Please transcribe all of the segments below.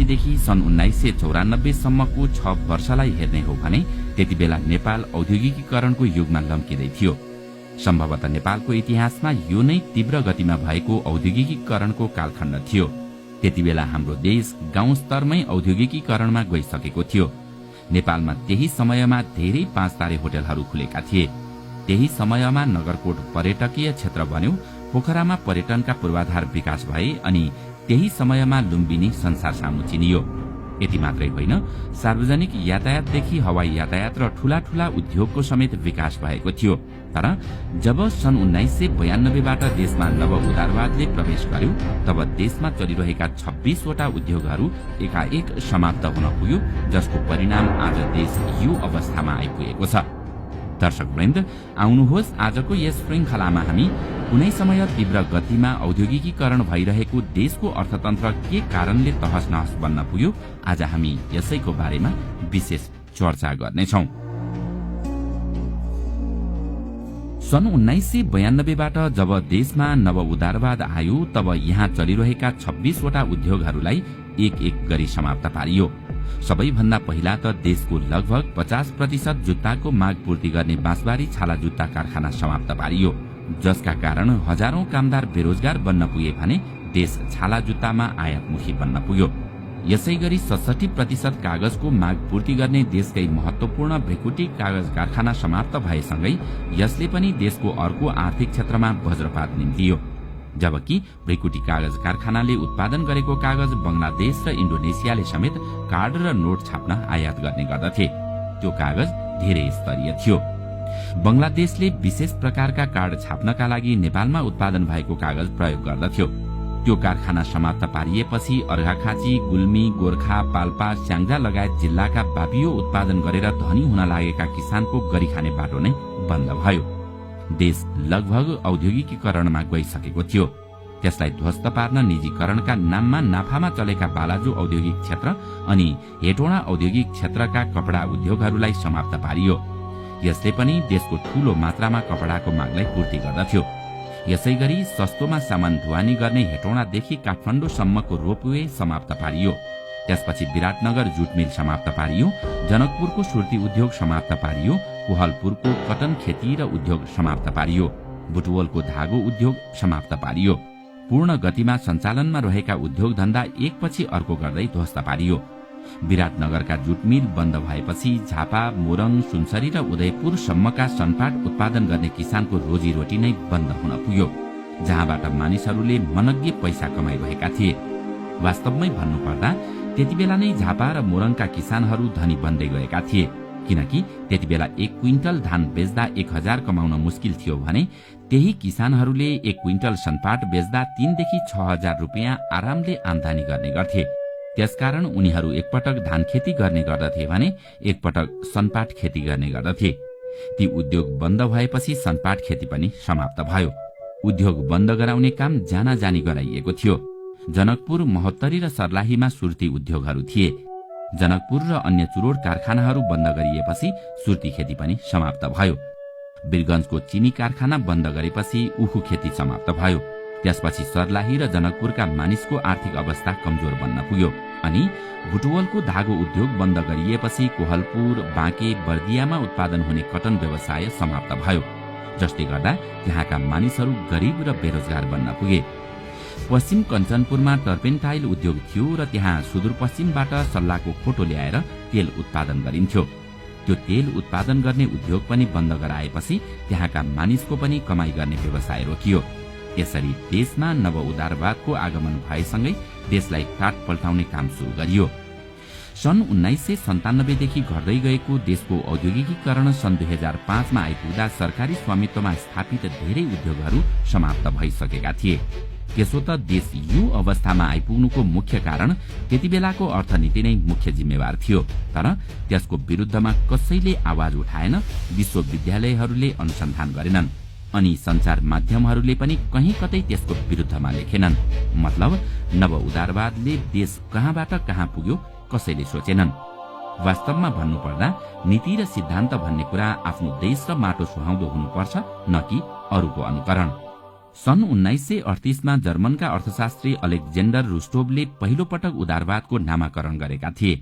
देखि सन् 1994 सम्मको 6 वर्षलाई हेर्ने हो भने त्यतिबेला नेपाल औद्योगिकीकरणको युगमा लम्किँदै थियो। सम्भवतः नेपालको इतिहासमा यो नै तीव्र गतिमा भएको औद्योगिकीकरणको कालखण्ड थियो। त्यतिबेला हाम्रो देश गाउँ स्तरमै औद्योगिकीकरणमा गइसकेको थियो। नेपालमा त्यही समयमा धेरै 5 तारे होटलहरू खुलेका थिए। त्यही समयमा नगरकोट पर्यटकीय क्षेत्र बन्यो, पोखरामा पर्यटनका पूर्वाधार विकास भए अनि त्यही समयमा लुम्बिनी संसार सामु चिनियो। यति मात्रै होइन, सार्वजनिक यातायातदेखि हवाई यातायात र ठूला ठूला उद्योगको समेत विकास भएको थियो। तर जब सन् 1992 बाट देशमा नव उदारवादले प्रवेश गर्यो तब देशमा चलिरहेका 26 वटा उद्योगहरू एकाएक समाप्त हुन पुग्यो, जसको परिणाम आज देश यो अवस्थामा आइपुगेको छ। दर्शकवृन्द, आउनुहोस् आजको यस श्रृंखलामा हामी कुनै समय तीव्र गतिमा औद्योगिकीकरण भइरहेको देशको अर्थतन्त्र के कारणले तहस नहस बन्न पुग्यो, आज हामी यसैको बारेमा विशेष चर्चा गर्नेछौं। सन् 1992 बाट जब देशमा नव उदारवाद आयो तब यहाँ चलिरहेका 26 वटा उद्योगहरूलाई एक एक गरी समाप्त पारियो। सबैभन्दा पहिला त देशको लगभग 50% जुत्ताको माग पूर्ति गर्ने बाँसबारी छाला जुत्ता कारखाना समाप्त पारियो, जसका कारण हजारौं कामदार बेरोजगार बन्न पुगे भने देश छाला जुत्तामा आयातमुखी बन्न पुग्यो। यसैगरी 67% कागजको माग पूर्ति गर्ने देशकै महत्वपूर्ण भ्रिकुटी कागज कारखाना समाप्त भएसँगै यसले पनि देशको अर्को आर्थिक क्षेत्रमा वज्रपात निम्तियो। जबकि भ्रिकुटी कागज कारखानाले उत्पादन गरेको कागज बंगलादेश र इन्डोनेसियाले समेत कार्ड र नोट छाप्न आयात गर्ने गर्दथे। त्यो कागज धेरै स्तरीय थियो। बंगलादेशले विशेष प्रकारका कार्ड छाप्नका लागि नेपालमा उत्पादन भएको कागज प्रयोग गर्दथ्यो। त्यो कारखाना समाप्त पारिएपछि अर्घाखाँची, गुल्मी, गोर्खा, पाल्पा, स्याङ्जा लगायत जिल्लाका बाबियो उत्पादन गरेर धनी हुन लागेका किसानको गरिखाने बाटो नै बन्द भयो। देश लगभग औद्योगिकीकरणमा गइसकेको थियो। त्यसलाई ध्वस्त पार्न निजीकरणका नाममा नाफामा चलेका बालाजु औद्योगिक क्षेत्र अनि हेटोडा औद्योगिक क्षेत्रका कपडा उद्योगहरूलाई समाप्त पारियो। यसले पनि देशको ठूलो मात्रामा कपडाको मागलाई पूर्ति गर्दथ्यो। यसैगरी सस्तोमा सामान ढुवानी गर्ने हेटौडादेखि काठमाडौँसम्मको रोपवे समाप्त पारियो। त्यसपछि विराटनगर जुट मिल समाप्त पारियो, जनकपुरको सुर्ती उद्योग समाप्त पारियो, कोहलपुरको कटन खेती र उद्योग समाप्त पारियो, बुटवलको धागो उद्योग समाप्त पारियो। पूर्ण गतिमा सञ्चालनमा रहेका उद्योग धन्दा एकपछि अर्को गर्दै ध्वस्त पारियो। विराटनगरका जुट मिल बन्द भएपछि झापा, मोरङ, सुनसरी र उदयपुरसम्मका सनपाट उत्पादन गर्ने किसानको रोजीरोटी नै बन्द हुन पुग्यो, जहाँबाट मानिसहरूले मनग्गे पैसा कमाइरहेका थिए। वास्तवमै भन्नुपर्दा त्यतिबेला नै झापा र मोरङका किसानहरू धनी बन्दै गएका थिए, किनकि त्यतिबेला 1 क्विन्टल धान बेच्दा 1000 कमाउन मुस्किल थियो भने त्यही किसानहरूले 1 क्विन्टल सनपाट बेच्दा 3 देखि 6000 रुपियाँ आरामले आमदानी गर्ने गर्थे। त्यसकारण उनीहरू एकपटक धान खेती गर्ने गर्दथे भने एकपटक सनपाट खेती गर्ने गर्दथे। ती उद्योग बन्द भएपछि सनपाट खेती पनि समाप्त भयो। उद्योग बन्द गराउने काम जानाजानी गराइएको थियो। जनकपुर, महोत्तरी र सर्लाहीमा सुर्ती उद्योगहरू थिए। जनकपुर र अन्य चुरोड कारखानाहरू बन्द गरिएपछि सुर्ती खेती पनि समाप्त भयो। वीरगञ्जको चिनी कारखाना बन्द गरेपछि उखु खेती समाप्त भयो। त्यसपछि सर्लाही र जनकपुरका मानिसको आर्थिक अवस्था कमजोर बन्न पुग्यो अनि बुटवलको धागो उद्योग बन्द गरिएपछि कोहलपुर, बाँके, बर्दियामा उत्पादन हुने कटन व्यवसाय समाप्त भयो, जसले गर्दा त्यहाँका मानिसहरू गरिब र बेरोजगार बन्न पुगे। पश्चिम कञ्चनपुरमा टर्पेन्टाइल उद्योग थियो र त्यहाँ सुदूरपश्चिमबाट सल्लाहको खोटो ल्याएर तेल उत्पादन गरिन्थ्यो। त्यो तेल उत्पादन गर्ने उद्योग पनि बन्द गराएपछि त्यहाँका मानिसको पनि कमाई गर्ने व्यवसाय रोकियो। यसरी देशमा नव उदारवादको आगमन भएसँगै देशलाई काट पल्टाउने काम सुरु गरियो। सन् 1997 देखि घट्दै गएको देशको औद्योगिकीकरण सन् 2005 मा आइपुग्दा सरकारी स्वामित्वमा स्थापित धेरै उद्योगहरू समाप्त भइसकेका थिए। त्यसो त देश यो अवस्थामा आइपुग्नुको मुख्य कारण त्यतिबेलाको अर्थनीति नै मुख्य जिम्मेवार थियो। तर त्यसको विरुद्धमा कसैले आवाज उठाएन, विश्वविद्यालयहरूले अनुसन्धान गरेनन् अनि संचार माध्यमहरूले पनि कहीँ कतै त्यसको विरुद्धमा लेखेनन्। मतलब नव उदारवादले देश कहाँबाट कहाँ पुग्यो कसैले सोचेनन्। वास्तवमा भन्नुपर्दा नीति र सिद्धान्त भन्ने कुरा आफ्नो देश र माटो सुहाउँदो हुनुपर्छ, न कि अरूको अनुकरण। सन् 1938मा जर्मनका अर्थशास्त्री अलेक्जेन्डर रुस्टोभले पहिलो पटक उदारवादको नामाकरण गरेका थिए।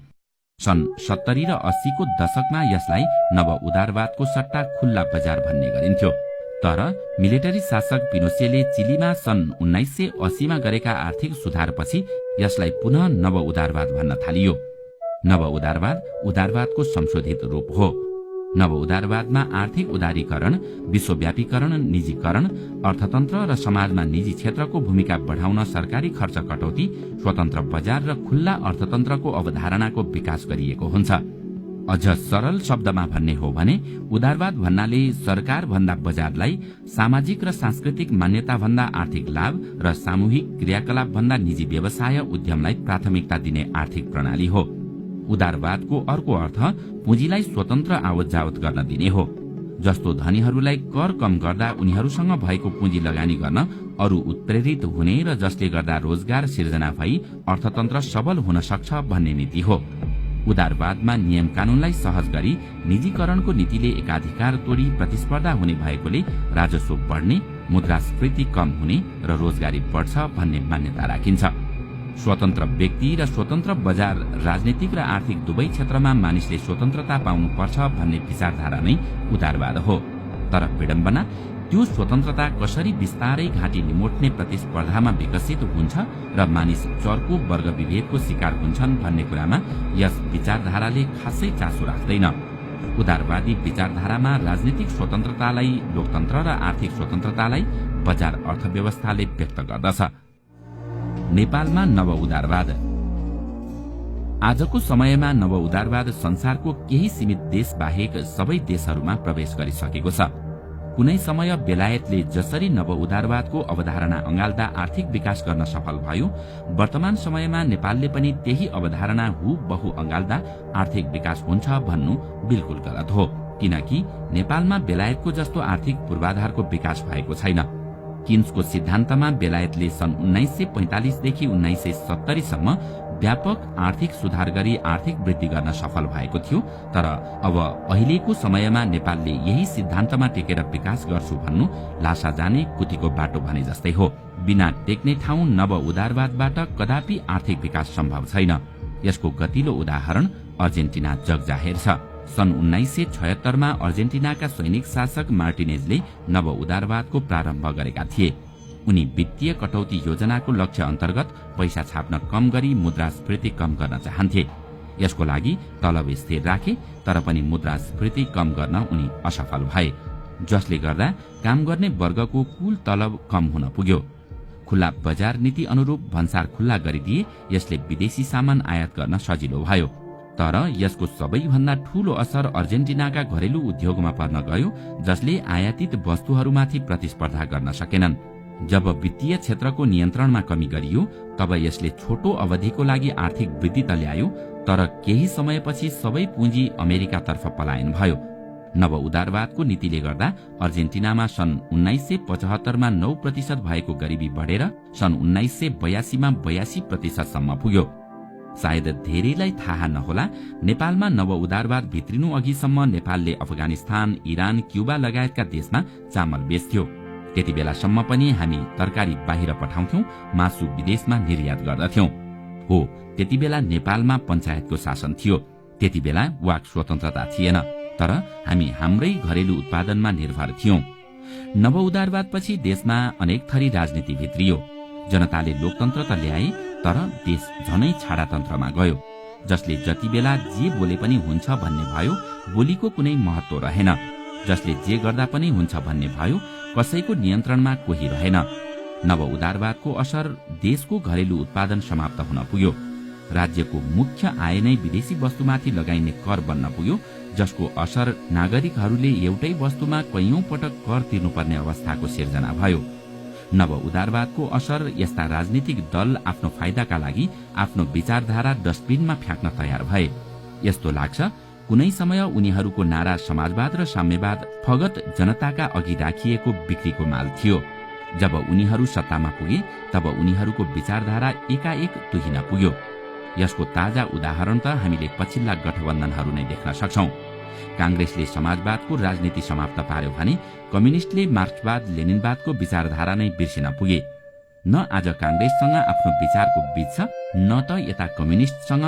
सन् 70 र 80 को दशकमा यसलाई नव उदारवादको सट्टा खुल्ला बजार भन्ने गरिन्थ्यो। तर मिलिटरी शासक पिनोचेले चिलीमा सन् 1980मा गरेका आर्थिक सुधारपछि यसलाई पुनः नव उदारवाद भन्न थालियो। नव उदारवाद उदारवादको संशोधित रूप हो। नव उदारवादमा आर्थिक उदारीकरण, विश्वव्यापीकरण, निजीकरण, अर्थतन्त्र र समाजमा निजी क्षेत्रको भूमिका बढाउन सरकारी खर्च कटौती, स्वतन्त्र बजार र खुल्ला अर्थतन्त्रको अवधारणाको विकास गरिएको हुन्छ। अझ सरल शब्दमा भन्ने हो भने उदारवाद भन्नाले सरकार भन्दा बजारलाई, सामाजिक र सांस्कृतिक मान्यता भन्दा आर्थिक लाभ र सामूहिक क्रियाकलाप भन्दा निजी व्यवसाय उद्यमलाई प्राथमिकता दिने आर्थिक प्रणाली हो। उदारवादको अर्को अर्थ पुँजीलाई स्वतन्त्र आवत जावत गर्न दिने हो। जस्तो धनीहरूलाई कर कम गर्दा उनीहरूसँग भएको पुँजी लगानी गर्न अरू उत्प्रेरित हुने र जसले गर्दा रोजगार सिर्जना भई अर्थतन्त्र सबल हुन सक्छ भन्ने नीति हो। उदारवादमा नियम कानूनलाई सहज गरी निजीकरणको नीतिले एकाधिकार तोडी प्रतिस्पर्धा हुने भएकोले राजस्व बढ्ने, मुद्रास्फीति कम हुने र रोजगारी बढ्छ भन्ने मान्यता राखिन्छ। स्वतन्त्र व्यक्ति र स्वतन्त्र बजार, राजनीतिक र आर्थिक दुवै क्षेत्रमा मानिसले स्वतन्त्रता पाउनुपर्छ भन्ने विचारधारा नै उदारवाद हो। तर विडम्बना, त्यो स्वतन्त्रता कसरी बिस्तारै घाँटी निमोट्ने प्रतिस्पर्धामा विकसित हुन्छ र मानिस चर्को वर्ग विभेदको शिकार हुन्छन् भन्ने कुरामा यस विचारधाराले खासै चासो राख्दैन। उदारवादी विचारधारामा राजनीतिक स्वतन्त्रतालाई लोकतन्त्र र आर्थिक स्वतन्त्रतालाई बजार अर्थव्यवस्थाले व्यक्त गर्दछ। नेपालमा नव उदारवाद। आजको समयमा नव उदारवाद संसारको केही सीमित देश बाहेक सबै देशहरूमा प्रवेश गरिसकेको छ। कुनै समय बेलायतले जसरी नव उदारवादको अवधारणा अँगाल्दा आर्थिक विकास गर्न सफल भयो, वर्तमान समयमा नेपालले पनि त्यही अवधारणा हुबहु अँगाल्दा आर्थिक विकास हुन्छ भन्नु बिल्कुल गलत हो। किनकि नेपालमा बेलायतको जस्तो आर्थिक पूर्वाधारको विकास भएको छैन। किन्सको सिद्धान्तमा बेलायतले सन् 1945 देखि 1970 सम्म व्यापक आर्थिक सुधार गरी आर्थिक वृद्धि गर्न सफल भएको थियो। तर अब अहिलेको समयमा नेपालले यही सिद्धान्तमा टेकेर विकास गर्छु भन्नु लासा जाने कुतीको बाटो भने जस्तै हो। बिना टेक्ने ठाउँ नव उदारवादबाट कदापि आर्थिक विकास सम्भव छैन। यसको गतिलो उदाहरण अर्जेन्टिना जगजाहेर छ। सन् 1976 मा अर्जेन्टिनाका सैनिक शासक मार्टिनेजले नव उदारवादको प्रारम्भ गरेका थिए। उनी वित्तीय कटौती योजनाको लक्ष्य अन्तर्गत पैसा छाप्न कम गरी मुद्रास्फीति कम गर्न चाहन्थे। यसको लागि तलब स्थिर राखे, तर पनि मुद्रास्फीति कम गर्न उनी असफल भए, जसले गर्दा काम गर्ने वर्गको कुल तलब कम हुन पुग्यो। खुल्ला बजार नीति अनुरूप भन्सार खुल्ला गरिदिए यसले विदेशी सामान आयात गर्न सजिलो भयो। तर यसको सबैभन्दा ठूलो असर अर्जेन्टिनाका घरेलु उद्योगमा पर्न गयो, जसले आयातित वस्तुहरूमाथि प्रतिस्पर्धा गर्न सकेनन्। जब वित्तीय क्षेत्रको नियन्त्रणमा कमी गरियो, तब यसले छोटो अवधिको लागि आर्थिक वृद्धि त ल्यायो, तर केही समयपछि सबै पुँजी अमेरिकातर्फ पलायन भयो। नव उदारवादको नीतिले गर्दा अर्जेन्टिनामा सन् 1975 मा 9% भएको गरिबी बढेर सन् 1982 मा 82% सम्म पुग्यो। सायद धेरैलाई थाहा नहोला, नेपालमा नव उदारवाद भित्रिनु अघिसम्म नेपालले अफगानिस्तान, इरान, क्युबा लगायतका देशमा चामल बेच्थ्यो। त्यति बेलासम्म पनि हामी तरकारी बाहिर पठाउँथ्यौं, मासु विदेशमा निर्यात गर्दथ्यौं। हो, त्यति बेला नेपालमा पञ्चायतको शासन थियो। त्यति बेला वाक स्वतन्त्रता थिएन, तर हामी हाम्रै घरेलु उत्पादनमा निर्भर थियौं। नव उदारवादपछि देशमा अनेक थरी राजनीति भित्रियो। जनताले लोकतन्त्र त ल्याए, तर देश झनै छाडातन्त्रमा गयो, जसले जति बेला जे बोले पनि हुन्छ भन्ने भयो, बोलीको कुनै महत्व रहेन। जसले जे गर्दा पनि हुन्छ भन्ने भयो, कसैको नियन्त्रणमा कोही रहेन। नव उदारवादको असर देशको घरेलु उत्पादन समाप्त हुन पुग्यो। राज्यको मुख्य आय नै विदेशी वस्तुमाथि लगाइने कर बन्न पुग्यो, जसको असर नागरिकहरूले एउटै वस्तुमा कैयौं पटक कर तिर्नुपर्ने अवस्थाको सिर्जना भयो। नव उदारवादको असर यस्ता राजनीतिक दल आफ्नो फाइदाका लागि आफ्नो विचारधारा डस्टबिनमा फ्याँक्न तयार भए। यस्तो लाग्छ कुनै समय उनीहरूको नारा समाजवाद र साम्यवाद फगत जनताका अघि राखिएको बिक्रीको माल थियो। जब उनीहरू सत्तामा पुगे, तब उनीहरूको विचारधारा एकाएक तुहिन पुग्यो। यसको ताजा उदाहरण त हामीले पछिल्ला गठबन्धनहरू नै देख्न सक्छौं। कांग्रेसले समाजवादको राजनीति समाप्त पार्यो भने कम्युनिस्टले मार्क्सवाद लेनिनवादको विचारधारा नै बिर्सिन पुगे। न आज कांग्रेससँग आफ्नो विचारको बीच छ, न त यता कम्युनिस्टसँग